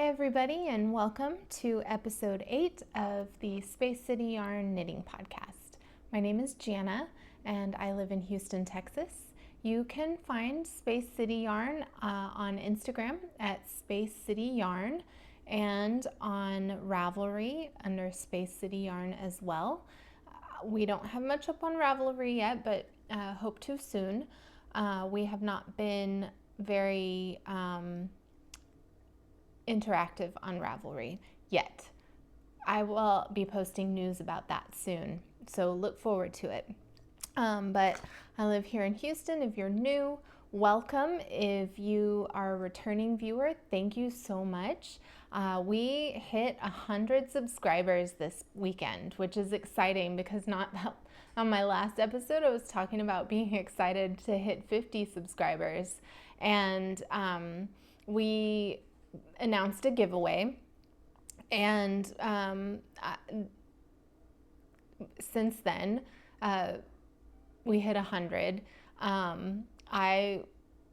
Hi everybody, and welcome to episode 8 of the Space City Yarn Knitting Podcast. My name is Jana and I live in Houston, Texas. You can find Space City Yarn on Instagram at Space City Yarn and on Ravelry under Space City Yarn as well. We don't have much up on Ravelry yet, but hope to soon. We have not been very interactive on Ravelry yet. I will be posting news about that soon, so look forward to it. But I live here in Houston. If you're new, welcome. If you are a returning viewer, thank you so much. We hit 100 subscribers this weekend, which is exciting because on my last episode I was talking about being excited to hit 50 subscribers, and we announced a giveaway, and since then we hit 100. I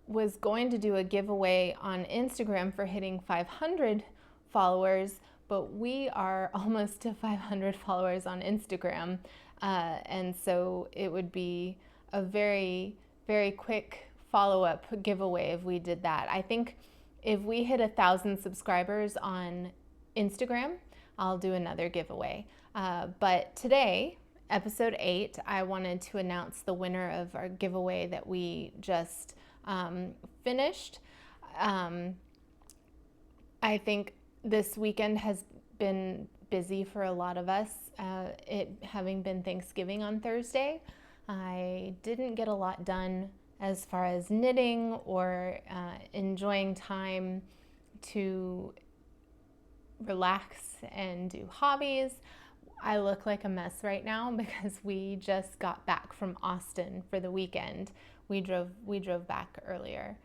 was going to do a giveaway on Instagram for hitting 500 followers, but we are almost to 500 followers on Instagram, and so it would be a very, very quick follow-up giveaway if we did that. I think if we hit 1,000 subscribers on Instagram, I'll do another giveaway. But today, episode 8, I wanted to announce the winner of our giveaway that we just finished. I think this weekend has been busy for a lot of us. It having been Thanksgiving on Thursday, I didn't get a lot done as far as knitting or enjoying time to relax and do hobbies. I look like a mess right now because we just got back from Austin for the weekend. We drove back earlier.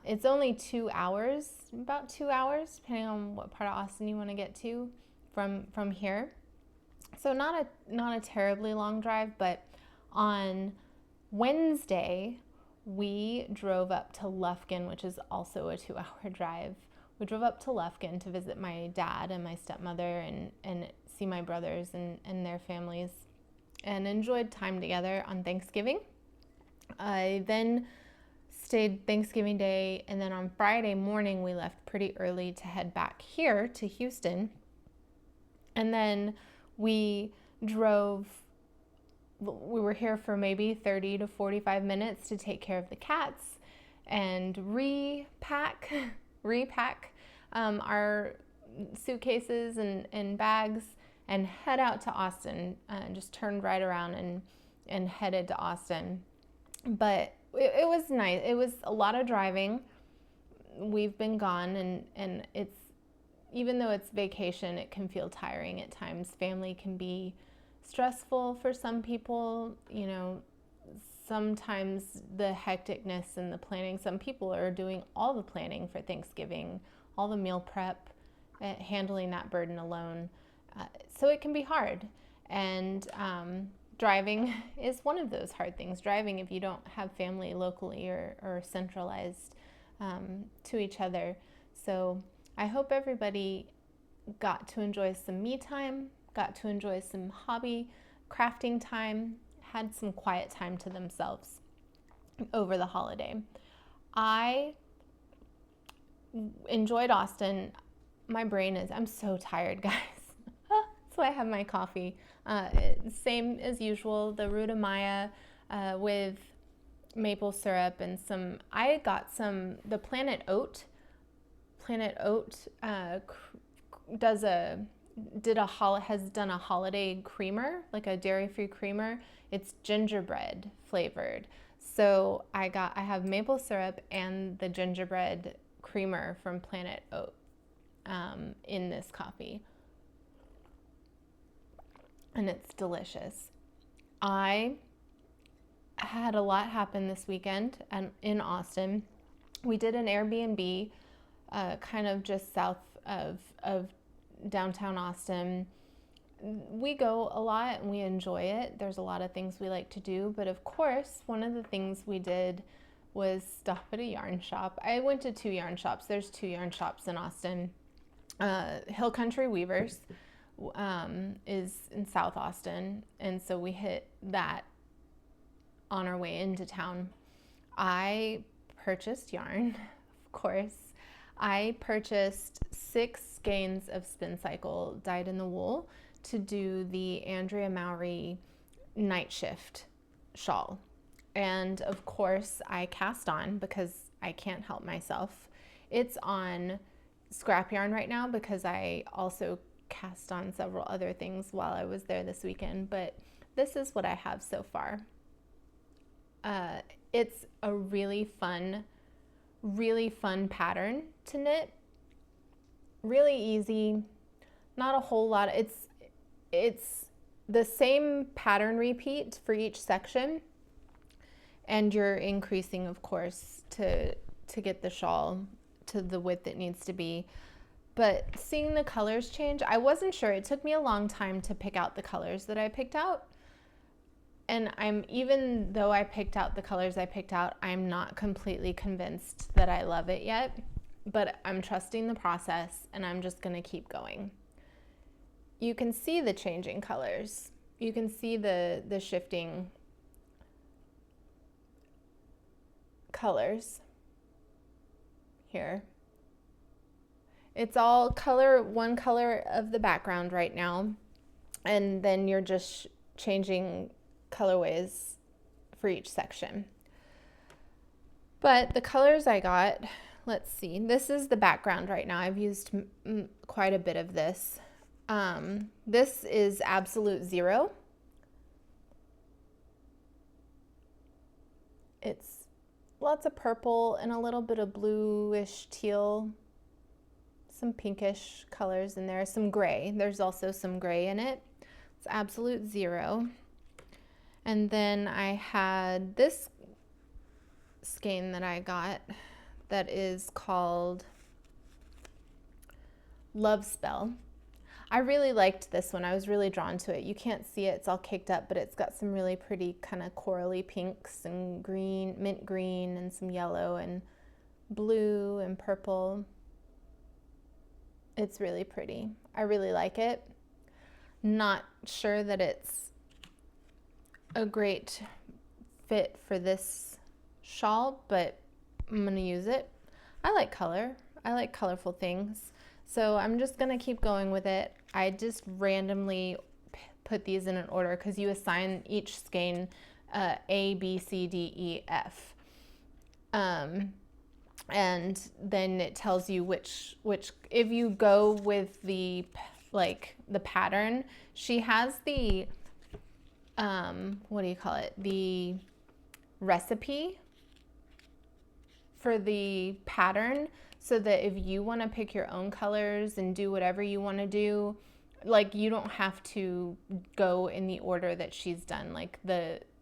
It's only 2 hours, about 2 hours, depending on what part of Austin you want to get to from here. So not a terribly long drive, but on Wednesday we drove up to Lufkin, which is also a 2-hour drive. We drove up to Lufkin to visit my dad and my stepmother and see my brothers and their families, and enjoyed time together on Thanksgiving. I then stayed Thanksgiving Day, and then on Friday morning we left pretty early to head back here to Houston. And then we were here for maybe 30 to 45 minutes to take care of the cats and repack our suitcases and bags and head out to Austin. Just turned right around and headed to Austin. But it was nice. It was a lot of driving. We've been gone, and it's, even though it's vacation, it can feel tiring at times. Family can be stressful for some people. You know, sometimes the hecticness and the planning, some people are doing all the planning for Thanksgiving, all the meal prep, handling that burden alone. So it can be hard. And driving is one of those hard things. Driving if you don't have family locally or centralized to each other. So I hope everybody got to enjoy some me time, got to enjoy some hobby crafting time, had some quiet time to themselves over the holiday. I enjoyed Austin. I'm so tired, guys. So I have my coffee. Same as usual, the Rudamaya with maple syrup and I got the Planet Oat. Planet Oat has done a holiday creamer, like a dairy-free creamer. It's gingerbread flavored. So I have maple syrup and the gingerbread creamer from Planet Oat in this coffee. And it's delicious. I had a lot happen this weekend in Austin. We did an Airbnb kind of just south of downtown Austin. We go a lot and we enjoy it. There's a lot of things we like to do, but of course, one of the things we did was stop at a yarn shop. I went to 2 yarn shops. There's 2 yarn shops in Austin. Hill Country Weavers is in South Austin, and so we hit that on our way into town. I purchased yarn, of course. I purchased 6 skeins of Spin Cycle dyed in the wool to do the Andrea Mowry Nightshift shawl. And of course I cast on because I can't help myself. It's on scrap yarn right now because I also cast on several other things while I was there this weekend, but this is what I have so far. It's a really fun pattern to knit. Really easy, not a whole lot. It's the same pattern repeat for each section, and you're increasing, of course, to get the shawl to the width it needs to be. But seeing the colors change, I wasn't sure. It took me a long time to pick out the colors that I picked out. And even though I picked out the colors I picked out, I'm not completely convinced that I love it yet, but I'm trusting the process and I'm just gonna keep going. You can see the changing colors. You can see the shifting colors here. It's all one color of the background right now, and then you're just changing colorways for each section. But the colors I got, let's see, this is the background right now. I've used quite a bit of this. This is Absolute Zero. It's lots of purple and a little bit of bluish teal, some pinkish colors in there, some gray. There's also some gray in it. It's Absolute Zero. And then I had this skein that I got that is called Love Spell. I really liked this one. I was really drawn to it. You can't see it, it's all caked up, but it's got some really pretty kind of corally pinks and green, mint green, and some yellow and blue and purple. It's really pretty. I really like it. Not sure that it's a great fit for this shawl, but I'm gonna use it. I like color. I like colorful things. So I'm just gonna keep going with it. I just randomly put these in an order because you assign each skein A, B, C, D, E, F. And then it tells you which if you go with the pattern, she has the what do you call it? The recipe for the pattern, so that if you want to pick your own colors and do whatever you want to do, like, you don't have to go in the order that she's done, like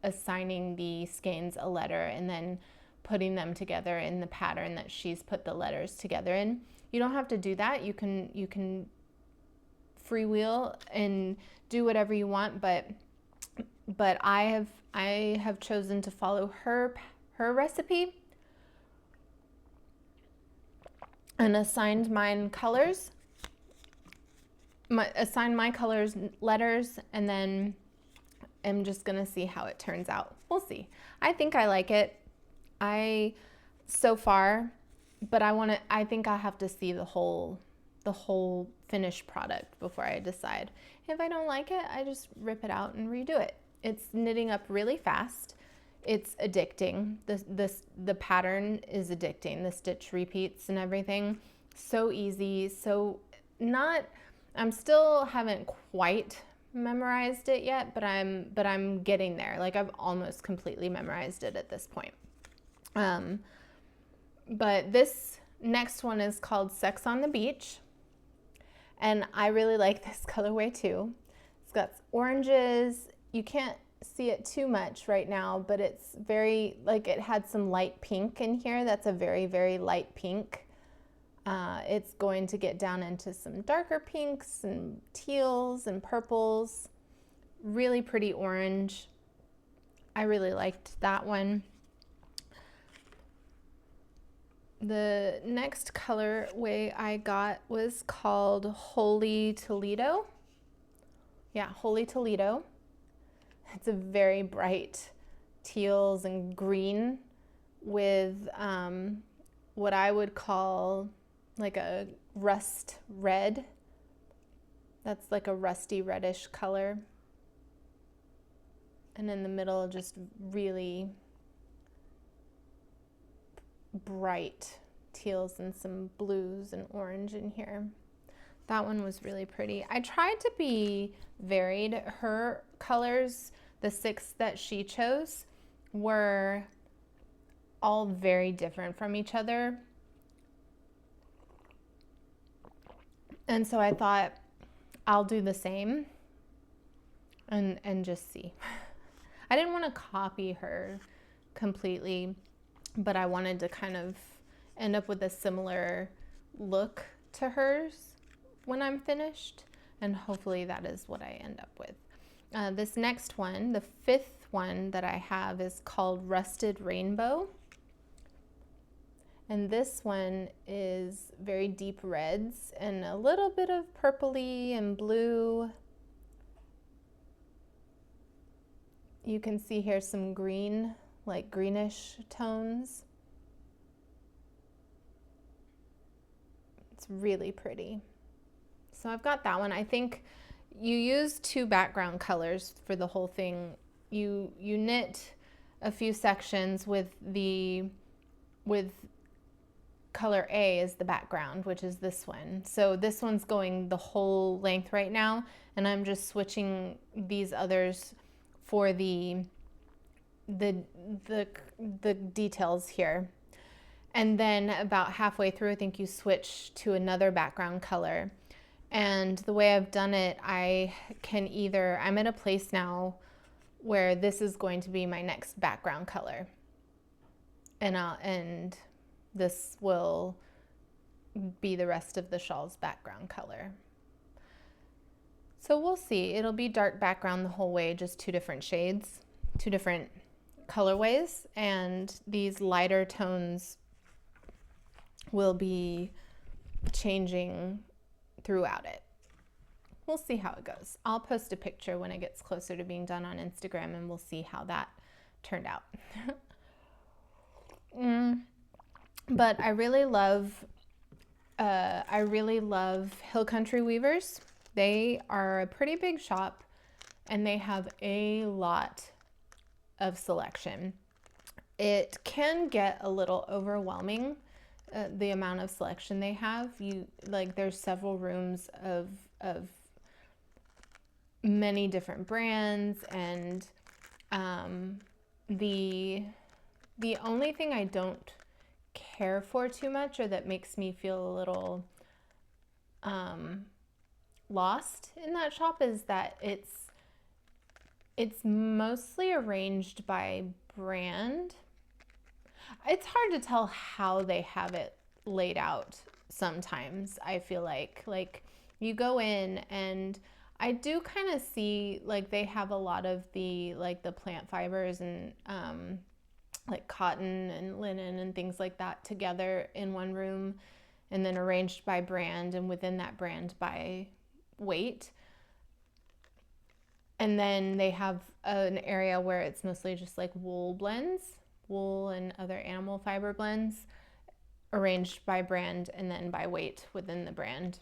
assigning the skeins a letter and then putting them together in the pattern that she's put the letters together in. You don't have to do that. You can freewheel and do whatever you want, but I have chosen to follow her recipe and assigned mine colors. Assigned my colors letters, and then I'm just gonna see how it turns out. We'll see. I think I like it. So far, but I think I have to see the whole finished product before I decide. If I don't like it, I just rip it out and redo it. It's knitting up really fast. It's addicting. The pattern is addicting. The stitch repeats and everything. So easy. I'm still haven't quite memorized it yet, but I'm getting there. Like, I've almost completely memorized it at this point. But this next one is called Sex on the Beach, and I really like this colorway too. It's got oranges. You can't see it too much right now, but it's very, like, it had some light pink in here. That's a very, very light pink. It's going to get down into some darker pinks and teals and purples. Really pretty orange. I really liked that one. The next colorway I got was called Holy Toledo. Yeah, Holy Toledo. It's a very bright teals and green with what I would call like a rust red. That's like a rusty reddish color. And in the middle, just really bright teals and some blues and orange in here. That one was really pretty. I tried to be varied. Her colors, the 6 that she chose, were all very different from each other. And so I thought I'll do the same and just see. I didn't want to copy her completely, but I wanted to kind of end up with a similar look to hers when I'm finished, and hopefully that is what I end up with. This next one, the 5th one that I have, is called Rusted Rainbow. And this one is very deep reds and a little bit of purpley and blue. You can see here some green, like greenish tones. It's really pretty. So I've got that one. I think you use 2 background colors for the whole thing. You knit a few sections with color A as the background, which is this one. So this one's going the whole length right now, and I'm just switching these others for the details here. And then about halfway through, I think you switch to another background color. And the way I've done it, I can either, I'm at a place now where this is going to be my next background color. And this will be the rest of the shawl's background color. So we'll see. It'll be dark background the whole way, just 2 different shades, 2 different colorways, and these lighter tones will be changing throughout it. We'll see how it goes. I'll post a picture when it gets closer to being done on Instagram, and we'll see how that turned out. But I really love Hill Country Weavers. They are a pretty big shop, and they have a lot of selection. It can get a little overwhelming, the amount of selection they have. There's several rooms of many different brands, and the only thing I don't care for too much, or that makes me feel a little lost in that shop, is that it's mostly arranged by brand. It's hard to tell how they have it laid out sometimes. I feel like you go in, and I do kind of see like they have a lot of the plant fibers and like cotton and linen and things like that together in one room, and then arranged by brand, and within that brand by weight. And then they have an area where it's mostly just like wool blends, wool and other animal fiber blends, arranged by brand and then by weight within the brand.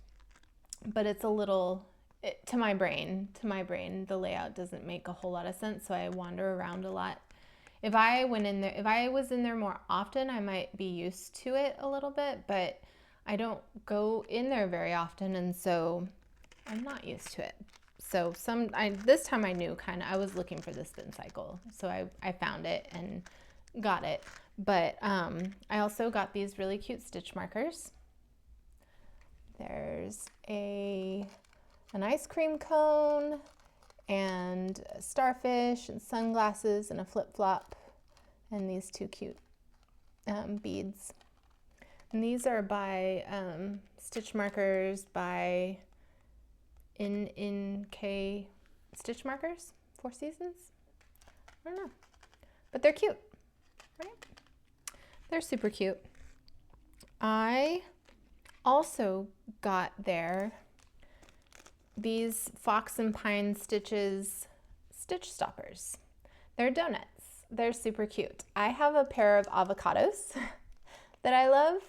But it's a little, to my brain, the layout doesn't make a whole lot of sense, so I wander around a lot. If I was in there more often, I might be used to it a little bit, but I don't go in there very often, and so I'm not used to it. So this time I knew I was looking for the spin cycle, so I found it and got it. But I also got these really cute stitch markers. There's an ice cream cone and a starfish and sunglasses and a flip-flop and these 2 cute beads. And these are by stitch markers by NK stitch markers, 4 Seasons. I don't know, but they're cute, right? They're super cute. I also got there these Fox and Pine Stitches stitch stoppers. They're donuts. They're super cute. I have a pair of avocados that I love.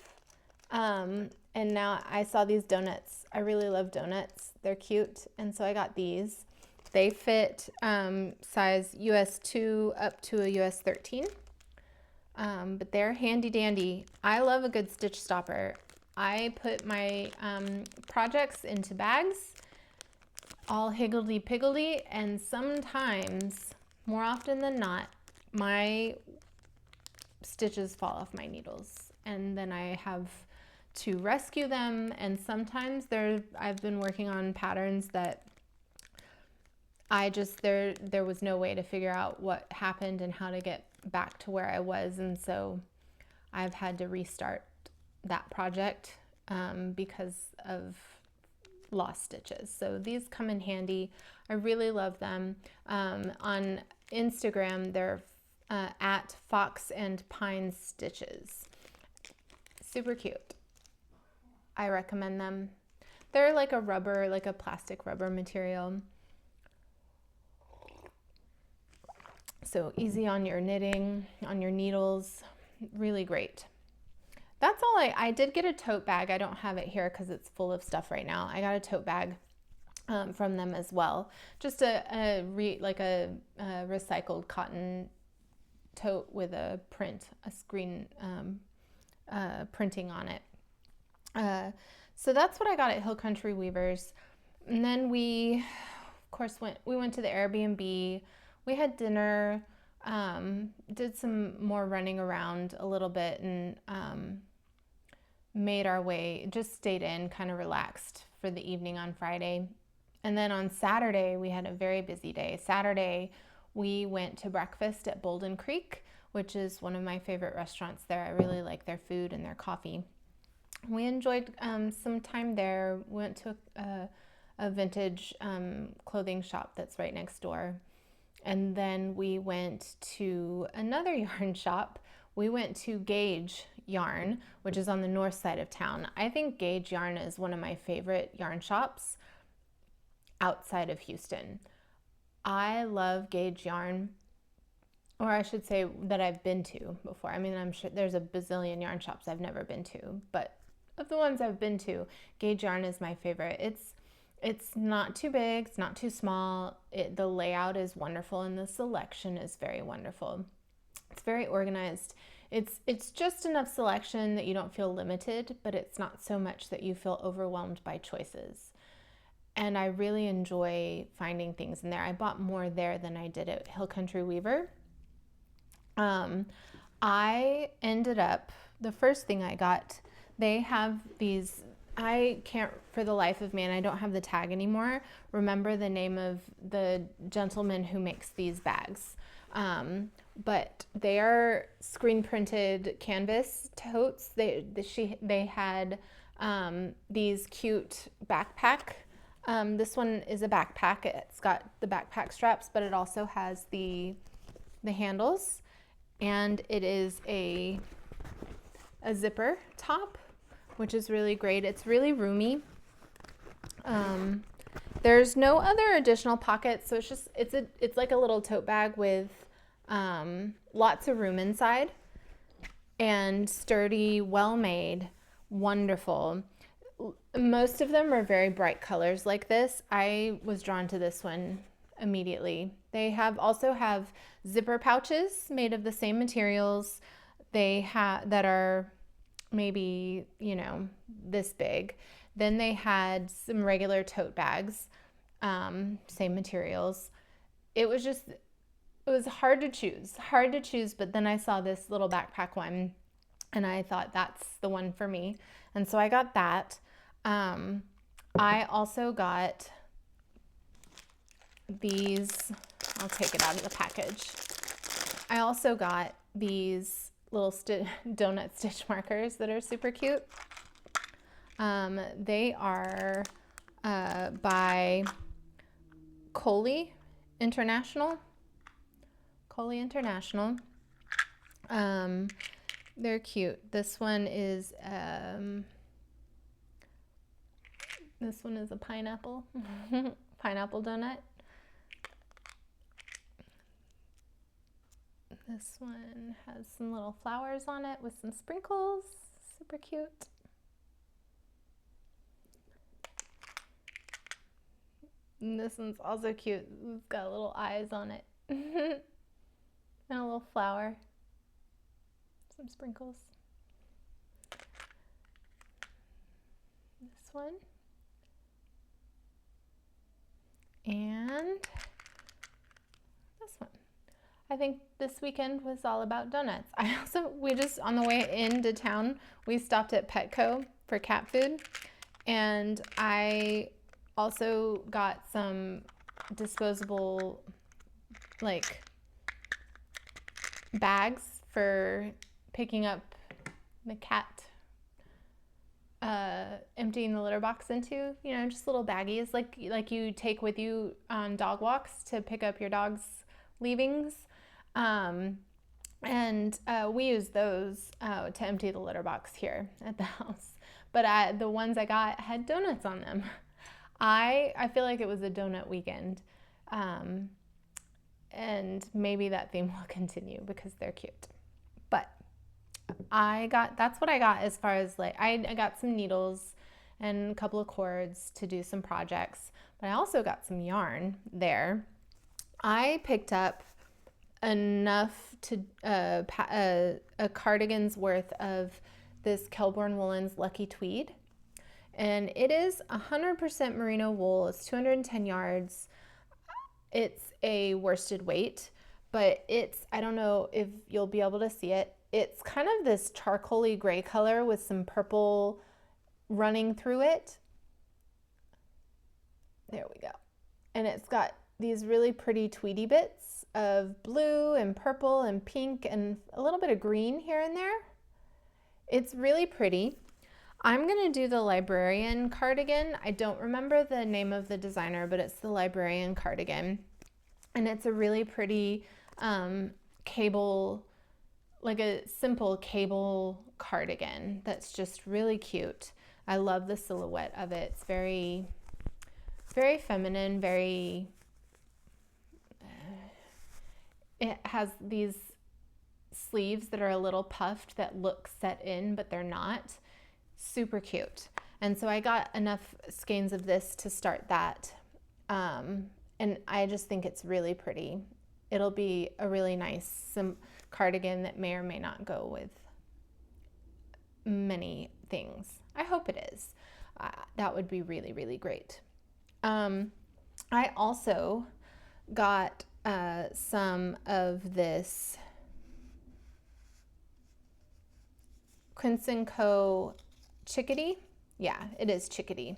And now I saw these donuts. I really love donuts. They're cute. And so I got these. They fit size US 2 up to a US 13. But they're handy dandy. I love a good stitch stopper. I put my projects into bags, all higgledy-piggledy, and sometimes, more often than not, my stitches fall off my needles, and then I have to rescue them. And sometimes I've been working on patterns that there was no way to figure out what happened and how to get back to where I was, and so I've had to restart that project because of lost stitches. So these come in handy. I really love them. On Instagram, they're at Fox and Pine Stitches. Super cute. I recommend them. They're like a rubber, like a plastic rubber material. So easy on your knitting, on your needles, really great. That's all I did get a tote bag. I don't have it here because it's full of stuff right now. I got a tote bag from them as well. Just a recycled cotton tote with a screen printing on it. So that's what I got at Hill Country Weavers. And then we, of course, went to the Airbnb. We had dinner, did some more running around a little bit, and made our way, just stayed in, kind of relaxed for the evening on Friday. And then on Saturday, we had a very busy day. Saturday, we went to breakfast at Bolden Creek, which is one of my favorite restaurants there. I really like their food and their coffee. We enjoyed some time there. We went to a vintage clothing shop that's right next door. And then we went to another yarn shop. We went to Gage Yarn, which is on the north side of town. I think Gage Yarn is one of my favorite yarn shops outside of Houston. I love Gage Yarn, or I should say that I've been to before. I mean, I'm sure there's a bazillion yarn shops I've never been to, but of the ones I've been to, Gage Yarn is my favorite. It's not too big, it's not too small. The layout is wonderful and the selection is very wonderful. It's very organized. It's just enough selection that you don't feel limited, but it's not so much that you feel overwhelmed by choices. And I really enjoy finding things in there. I bought more there than I did at Hill Country Weaver. I ended up, the first thing I got, they have these, I can't for the life of me, and I don't have the tag anymore, remember the name of the gentleman who makes these bags. But they are screen printed canvas totes. They had these cute backpack. This one is a backpack. It's got the backpack straps, but it also has the handles, and it is a zipper top, which is really great. It's really roomy. There's no other additional pockets, so it's like a little tote bag with lots of room inside, and sturdy, well made, wonderful. Most of them are very bright colors like this. I was drawn to this one immediately. They also have zipper pouches made of the same materials. That are maybe, this big. Then they had some regular tote bags, same materials. It was hard to choose, but then I saw this little backpack one and I thought that's the one for me. And so I got that. I also got these, I'll take it out of the package. I also got these little donut stitch markers that are super cute. They are by Coley International. They're cute. This one is a pineapple, pineapple donut. This one has some little flowers on it with some sprinkles. Super cute. And this one's also cute. It's got little eyes on it. And a little flower. Some sprinkles. This one. And this one. I think this weekend was all about donuts. We just, on the way into town, we stopped at Petco for cat food. And I also got some disposable, like, bags for picking up the cat, emptying the litter box into, you know, just little baggies like you take with you on dog walks to pick up your dog's leavings. We use those to empty the litter box here at the house. But the ones I got had donuts on them. I feel like it was a donut weekend. And maybe that theme will continue because they're cute. But that's what I got as far as, like, I got some needles and a couple of cords to do some projects, but I also got some yarn there. I picked up enough to a cardigan's worth of this Kelborn Woolens Lucky Tweed, and it is 100% merino wool. It's 210 yards. It's a worsted weight, but I don't know if you'll be able to see it. It's kind of this charcoaly gray color with some purple running through it. There we go. And it's got these really pretty tweedy bits of blue and purple and pink and a little bit of green here and there. It's really pretty. I'm going to do the Librarian cardigan. I don't remember the name of the designer, but it's the Librarian cardigan. And it's a really pretty cable, like a simple cable cardigan that's just really cute. I love the silhouette of it. It's very, very feminine, very, it has these sleeves that are a little puffed that look set in, but they're not. Super cute. And so I got enough skeins of this to start that. And I just think it's really pretty. It'll be a really nice cardigan that may or may not go with many things. I hope it is. That would be really, really great. I also got some of this Quince & Co. Chickadee. Yeah, it is Chickadee.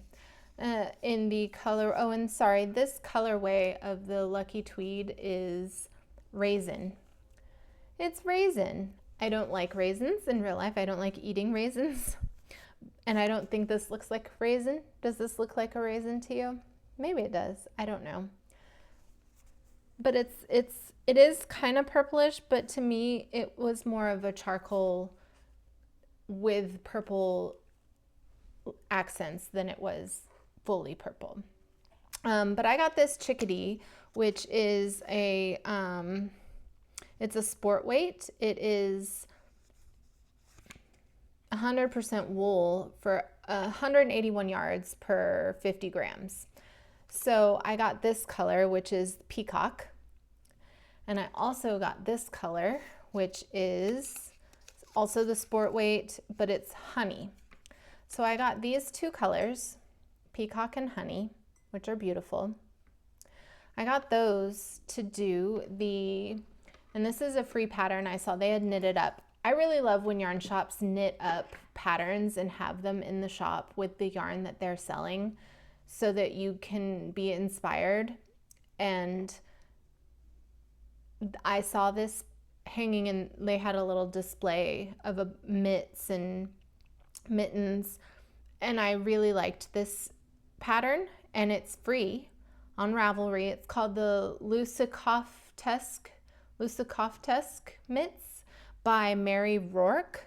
In the color, oh, and sorry, this colorway of the Lucky Tweed is Raisin. It's raisin. I don't like raisins in real life. I don't like eating raisins. And I don't think this looks like raisin. Does this look like a raisin to you? Maybe it does. I don't know. But it is kind of purplish, but to me it was more of a charcoal with purple accents than it was fully purple. But I got this Chickadee, which is it's a sport weight. It is 100% wool for 181 yards per 50 grams. So I got this color, which is peacock. And I also got this color, which is also the sport weight, but it's honey. So I got these two colors, peacock and honey, which are beautiful. I got those to do and this is a free pattern I saw. They had knitted up. I really love when yarn shops knit up patterns and have them in the shop with the yarn that they're selling so that you can be inspired. And I saw this hanging in, they had a little display of mitts and mittens, and I really liked this pattern, and it's free on Ravelry. It's called the Lusekofte-sque mitts by Rourke.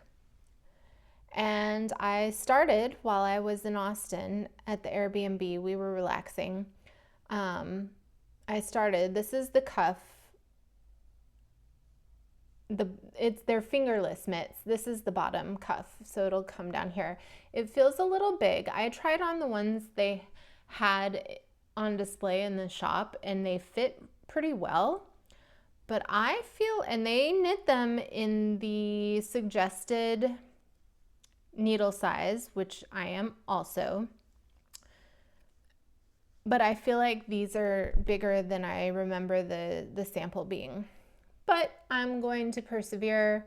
And I started while I was in Austin at the Airbnb. We were relaxing. This is the cuff. They're fingerless mitts. This is the bottom cuff, so it'll come down here. It feels a little big. I tried on the ones they had on display in the shop and they fit pretty well. But I feel, and they knit them in the suggested needle size, which I am also. But I feel like these are bigger than I remember the sample being. But I'm going to persevere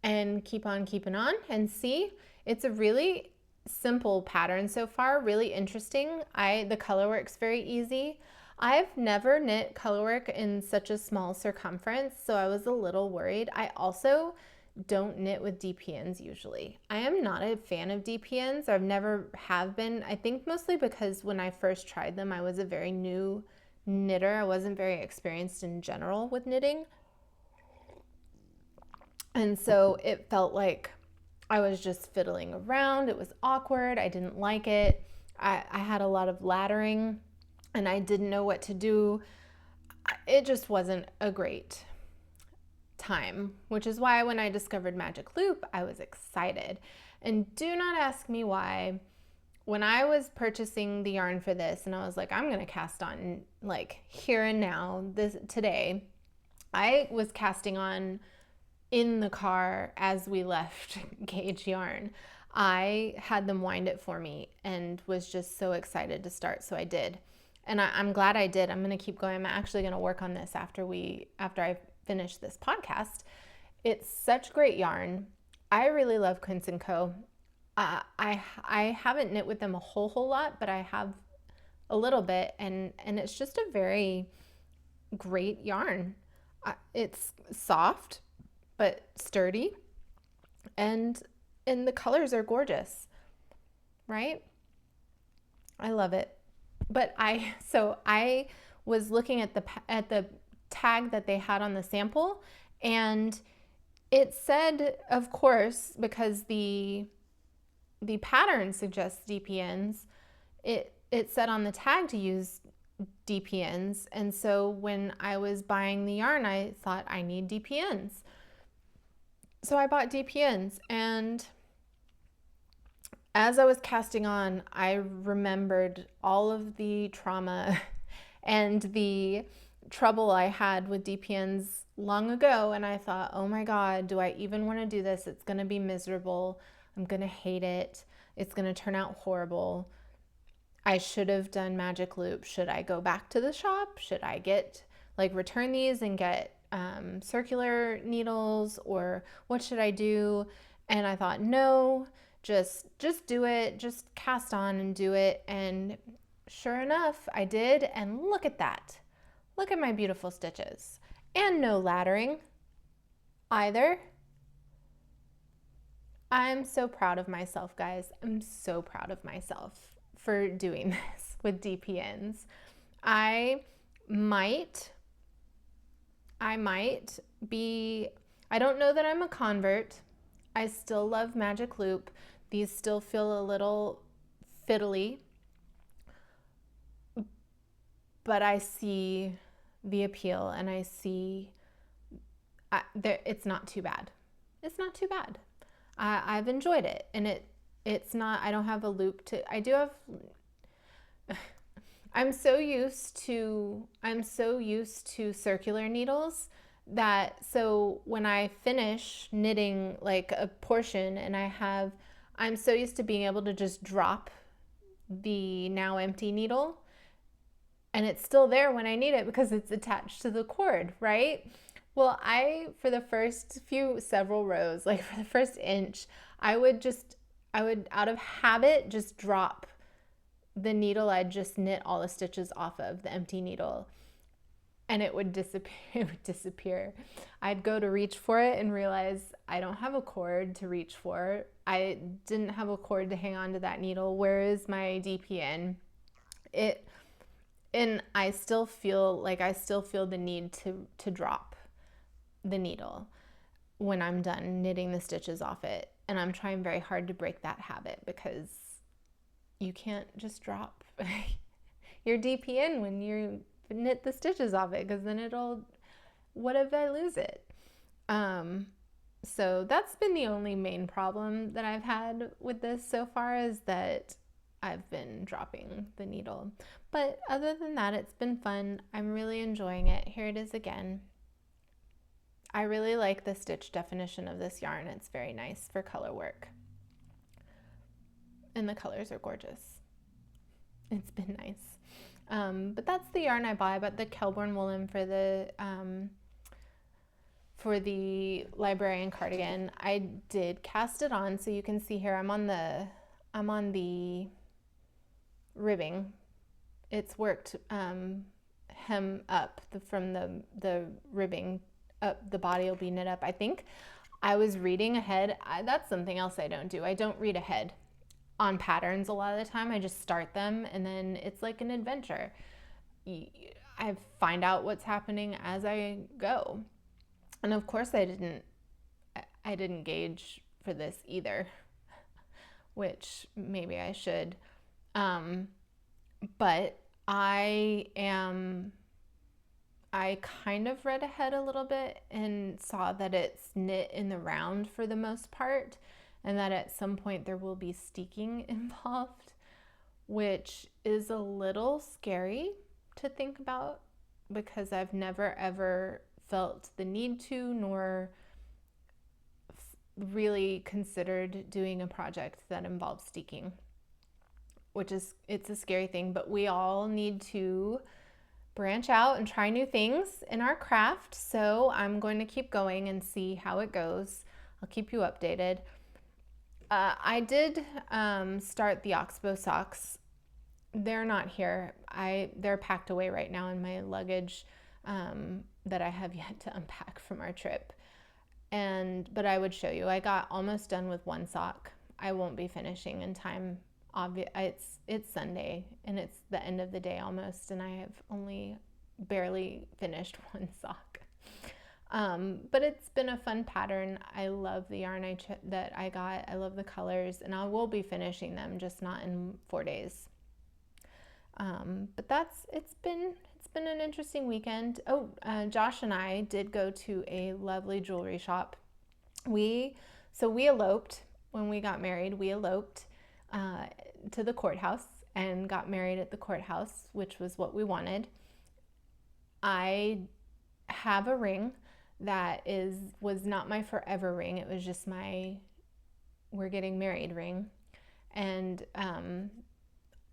and keep on keeping on and see. It's a really simple pattern so far, really interesting. The color work's very easy. I've never knit colorwork in such a small circumference, so I was a little worried. I also don't knit with DPNs usually. I am not a fan of DPNs. I've never have been. I think mostly because when I first tried them, I was a very new knitter. I wasn't very experienced in general with knitting. And so it felt like I was just fiddling around. It was awkward. I didn't like it. I had a lot of laddering and I didn't know what to do. It just wasn't a great time, which is why when I discovered Magic Loop, I was excited. And do not ask me why. When I was purchasing the yarn for this and I was like, I'm going to cast on like here and now, today, I was casting on in the car as we left Gauge Yarn. I had them wind it for me and was just so excited to start, so I did. And I'm glad I did. I'm going to keep going. I'm actually going to work on this after I finish this podcast. It's such great yarn. I really love Quince & Co. I haven't knit with them a whole lot, but I have a little bit, and it's just a very great yarn. It's soft but sturdy, and the colors are gorgeous, right? I love it. But I was looking at the tag that they had on the sample, and it said, of course, because the pattern suggests DPNs, it said on the tag to use DPNs. And so when I was buying the yarn, I thought I need DPNs. So I bought DPNs, and as I was casting on, I remembered all of the trauma and the trouble I had with DPNs long ago, and I thought, oh my God, do I even want to do this? It's going to be miserable. I'm going to hate it. It's going to turn out horrible. I should have done Magic Loop. Should I go back to the shop? Should I return these and get circular needles, or what should I do? And I thought, no, just do it. Just cast on and do it. And sure enough, I did. And look at that. Look at my beautiful stitches. And no laddering either. I'm so proud of myself, guys. I'm so proud of myself for doing this with DPNs. I might be, I don't know that I'm a convert. I still love Magic Loop. These still feel a little fiddly, but I see the appeal, and I see it's not too bad. It's not too bad. I've enjoyed it, and it's not, I don't have a loop I do have, I'm so used to circular needles that, so when I finish knitting like a portion and I'm so used to being able to just drop the now empty needle, and it's still there when I need it because it's attached to the cord, right? Well, for the first several rows, like for the first inch, I would out of habit just drop the needle I'd just knit all the stitches off of, the empty needle, and it would disappear. I'd go to reach for it and realize I don't have a cord to reach for. I didn't have a cord to hang on to that needle. Where is my DPN? And I still feel the need to drop the needle when I'm done knitting the stitches off it. And I'm trying very hard to break that habit because you can't just drop your DPN when you knit the stitches off it, because then what if I lose it? So that's been the only main problem that I've had with this so far, is that I've been dropping the needle. But other than that, it's been fun. I'm really enjoying it. Here it is again. I really like the stitch definition of this yarn. It's very nice for color work. And the colors are gorgeous. It's been nice. But that's the yarn I bought. I bought the Kelborn woolen for the Librarian cardigan. I did cast it on, so you can see here I'm on the ribbing. It's worked hem up from the ribbing up. The body will be knit up. I think I was reading ahead. That's something else I don't do. I don't read ahead on patterns a lot of the time. I just start them, and then it's like an adventure. I find out what's happening as I go. And of course I didn't gauge for this either, which maybe I should. But I kind of read ahead a little bit and saw that it's knit in the round for the most part, and that at some point there will be steeking involved, which is a little scary to think about, because I've never ever felt the need to, nor really considered doing a project that involves steeking, it's a scary thing. But we all need to branch out and try new things in our craft, so I'm going to keep going and see how it goes. I'll keep you updated. I did start the Oxbow socks. They're not here. They're packed away right now in my luggage that I have yet to unpack from our trip. But I would show you. I got almost done with one sock. I won't be finishing in time. It's Sunday and it's the end of the day almost, and I have only barely finished one sock. But it's been a fun pattern. I love the yarn that I got. I love the colors, and I will be finishing them, just not in 4 days. But it's been an interesting weekend. Josh and I did go to a lovely jewelry shop. We eloped when we got married. We eloped to the courthouse and got married at the courthouse, which was what we wanted. I have a ring that was not my forever ring. It was just my we're getting married ring, and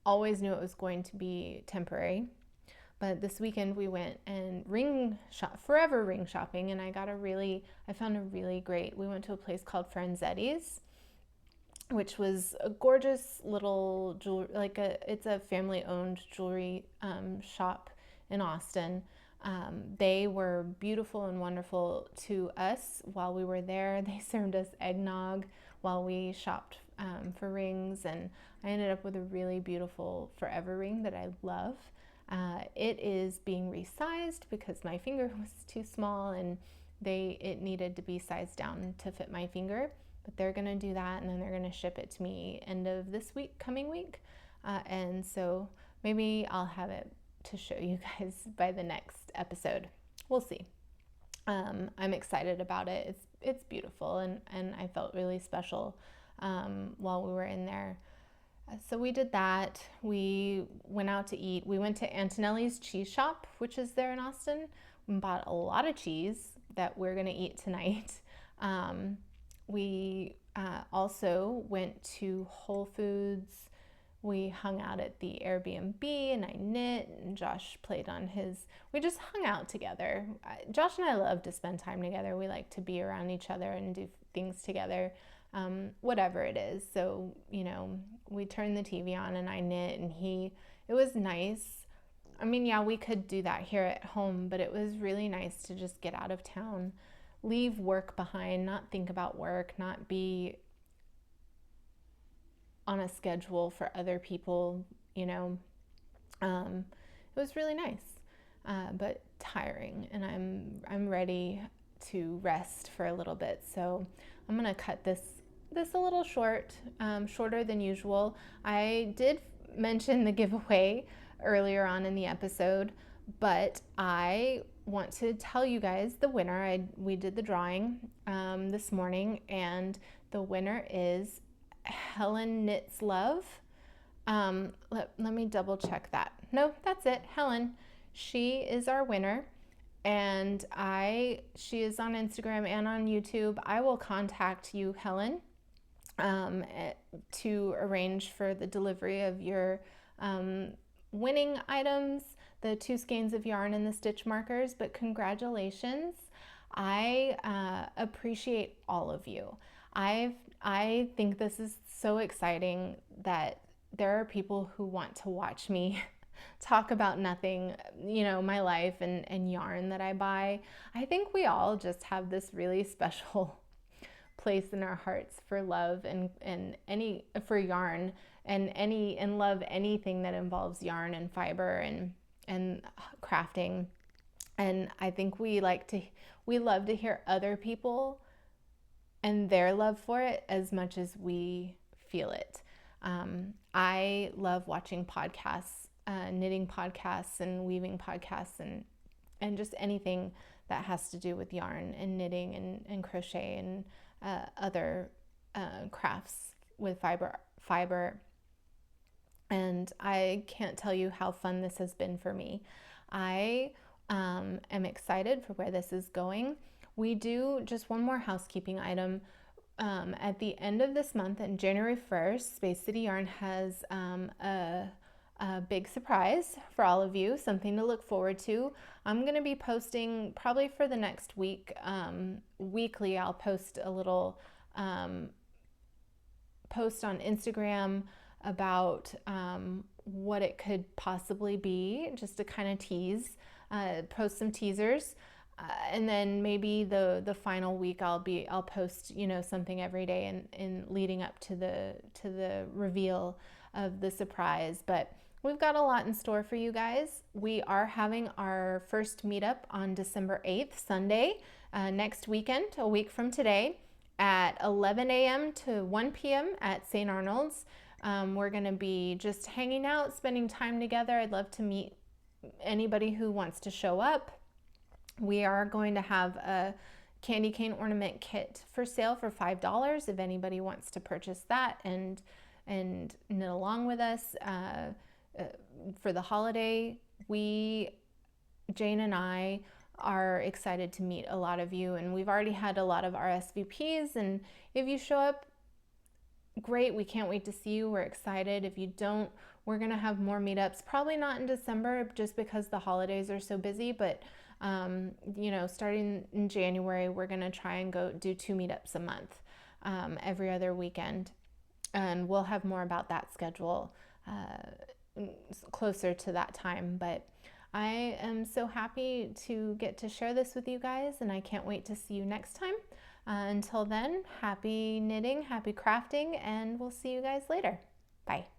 always knew it was going to be temporary. But this weekend we went and forever ring shopping, and I found a really great, we went to a place called Franzetti's, which was a gorgeous little jewelry, it's a family-owned jewelry shop in Austin. They were beautiful and wonderful to us while we were there. They served us eggnog while we shopped for rings, and I ended up with a really beautiful forever ring that I love. It is being resized because my finger was too small, and it needed to be sized down to fit my finger. But they're gonna do that, and then they're gonna ship it to me end of this coming week. And so maybe I'll have it to show you guys by the next episode. We'll see. I'm excited about it. It's beautiful, and I felt really special while we were in there. So we did that. We went out to eat. We went to Antonelli's cheese shop, which is there in Austin. We bought a lot of cheese that we're gonna eat tonight. We also went to Whole Foods. We hung out at the Airbnb, and I knit, and Josh played on we just hung out together. Josh and I love to spend time together. We like to be around each other and do things together, whatever it is. So, we turned the TV on and I knit, and it was nice. I mean, yeah, we could do that here at home, but it was really nice to just get out of town, leave work behind, not think about work, not be on a schedule for other people, It was really nice, but tiring, and I'm ready to rest for a little bit. So I'm gonna cut this this a little short, shorter than usual. I did mention the giveaway earlier on in the episode, but I want to tell you guys the winner. We did the drawing this morning, and the winner is Helen Knits Love. Let me double check that. No, that's it. Helen. She is our winner, and she is on Instagram and on YouTube. I will contact you, Helen, to arrange for the delivery of your winning items, the 2 skeins of yarn and the stitch markers. But congratulations. I appreciate all of you. I think this is so exciting that there are people who want to watch me talk about nothing, my life and yarn that I buy. I think we all just have this really special place in our hearts for love and for yarn and love anything that involves yarn and fiber and crafting. And I think we love to hear other people and their love for it as much as we feel it. I love watching podcasts, knitting podcasts and weaving podcasts and just anything that has to do with yarn and knitting and crochet and other crafts with fiber. And I can't tell you how fun this has been for me. I am excited for where this is going. We do just one more housekeeping item. At the end of this month, on January 1st, Space City Yarn has a big surprise for all of you, something to look forward to. I'm going to be posting probably for the next week, weekly. I'll post a little post on Instagram about what it could possibly be, just to kind of tease, post some teasers. And then maybe the final week I'll post something every day in leading up to the reveal of the surprise. But we've got a lot in store for you guys. We are having our first meetup on December 8th, Sunday, next weekend, a week from today, at 11 a.m. to 1 p.m. at St. Arnold's. We're going to be just hanging out, spending time together. I'd love to meet anybody who wants to show up. We are going to have a candy cane ornament kit for sale for $5 if anybody wants to purchase that and knit along with us for the holiday. Jane and I are excited to meet a lot of you, and we've already had a lot of RSVPs, and if you show up, great. We can't wait to see you. We're excited. If you don't, we're going to have more meetups, probably not in December just because the holidays are so busy, but starting in January, we're going to try and go do 2 meetups a month, every other weekend. And we'll have more about that schedule closer to that time. But I am so happy to get to share this with you guys, and I can't wait to see you next time. Until then, happy knitting, happy crafting, and we'll see you guys later. Bye.